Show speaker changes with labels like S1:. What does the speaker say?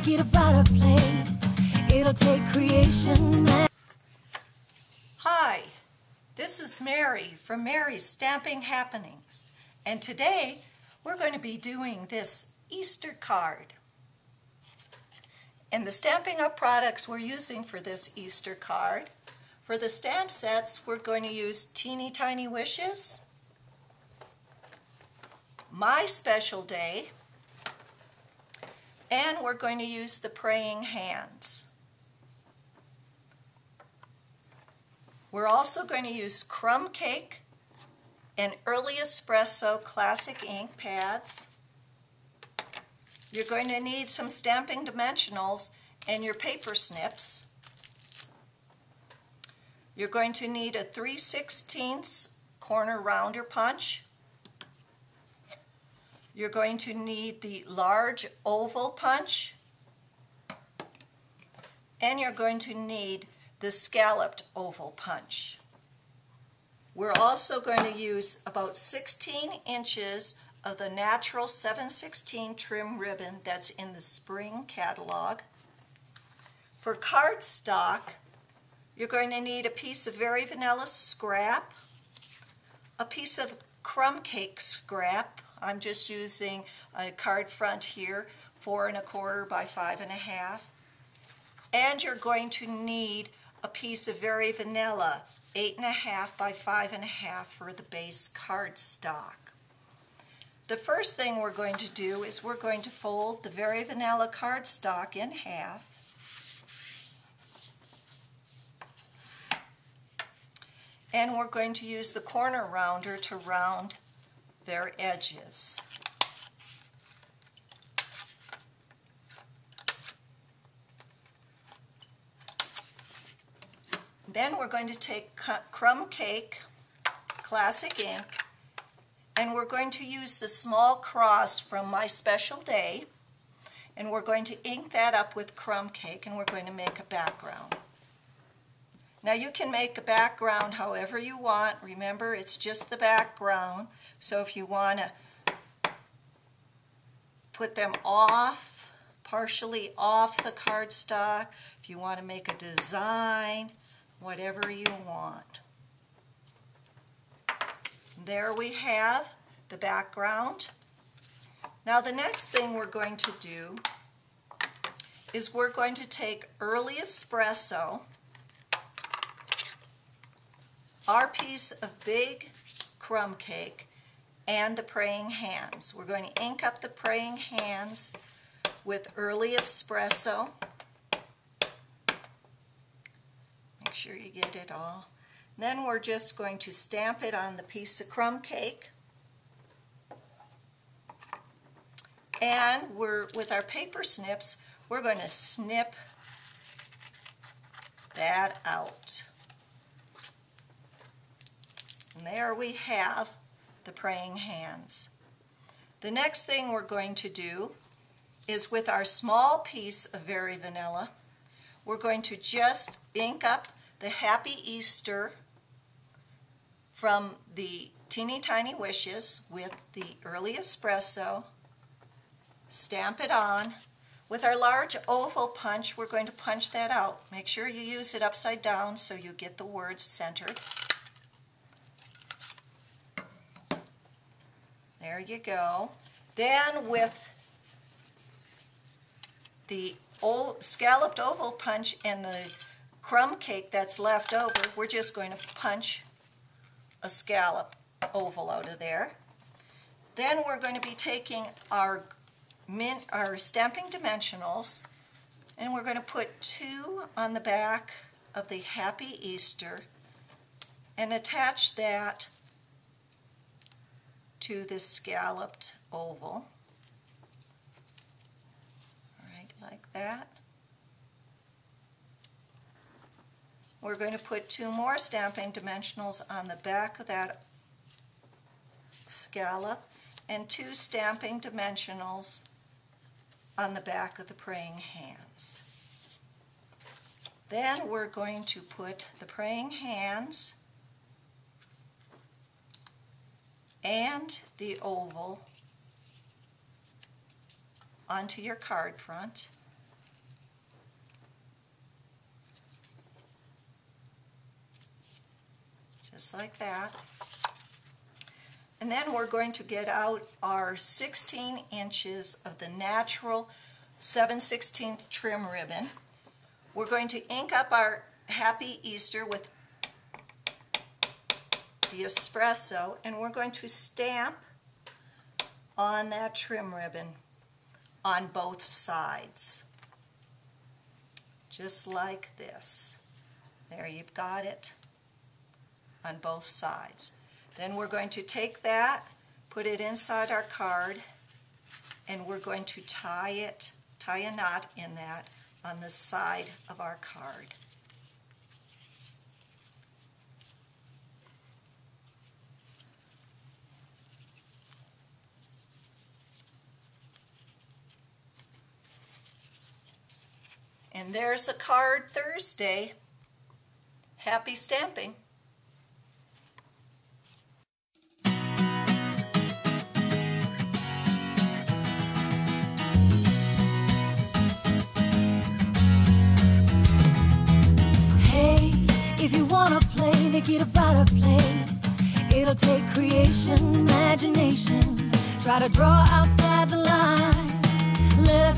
S1: make it a better place. It'll take creation.
S2: Hi, this is Mary from Mary's Stamping Happenings, and today we're going to be doing this Easter card. And the Stampin' Up! Products we're using for this Easter card, for the stamp sets, we're going to use Teeny Tiny Wishes, My Special Day, and we're going to use the Praying Hands. We're also going to use Crumb Cake and Early Espresso Classic ink pads. You're going to need some Stampin' Dimensionals and your paper snips. You're going to need a 3/16 corner rounder punch. You're going to need the large oval punch. And you're going to need the scalloped oval punch. We're also going to use about 16 inches of the natural 7/16 trim ribbon that's in the spring catalog. For cardstock, you're going to need a piece of Verry vanilla scrap, a piece of Crumb Cake scrap. I'm just using a card front here, 4 1/4 by 5 1/2. And you're going to need a piece of Verry vanilla, 8 1/2 by 5 1/2 for the base cardstock. The first thing we're going to do is we're going to fold the Verry vanilla cardstock in half. And we're going to use the corner rounder to round their edges. Then we're going to take Crumb Cake Classic ink, and we're going to use the small cross from My Special Day, and we're going to ink that up with Crumb Cake, and we're going to make a background. Now you can make a background however you want. Remember, it's just the background, so if you want to put them off, partially off the cardstock, if you want to make a design, whatever you want. There we have the background. Now the next thing we're going to do is we're going to take Early Espresso, our piece of big Crumb Cake, and the Praying Hands. We're going to ink up the Praying Hands with Early Espresso. Make sure you get it all. Then we're just going to stamp it on the piece of Crumb Cake. And with our paper snips, we're going to snip that out. And there we have the Praying Hands. The next thing we're going to do is with our small piece of Verry vanilla, we're going to just ink up the Happy Easter from the Teeny Tiny Wishes with the Early Espresso, stamp it on. With our large oval punch, we're going to punch that out. Make sure you use it upside down so you get the words centered. There you go. Then with the scalloped oval punch and the Crumb Cake that's left over, we're just going to punch a scallop oval out of there. Then we're going to be taking our Stampin' Dimensionals, and we're going to put 2 on the back of the Happy Easter and attach that to this scalloped oval. All right, like that. We're going to put 2 more Stampin' Dimensionals on the back of that scallop and 2 Stampin' Dimensionals on the back of the Praying Hands. Then we're going to put the Praying Hands and the oval onto your card front. just like that. And then we're going to get out our 16 inches of the natural 7/16 trim ribbon. We're going to ink up our Happy Easter with the espresso, and we're going to stamp on that trim ribbon on both sides, just like this. There, you've got it on both sides. Then we're going to take that, put it inside our card, and we're going to tie a knot in that on the side of our card. And there's a card Thursday. Happy stamping.
S1: Hey, if you wanna play, make it a better place. It'll take creation, imagination. Try to draw outside the line. Let us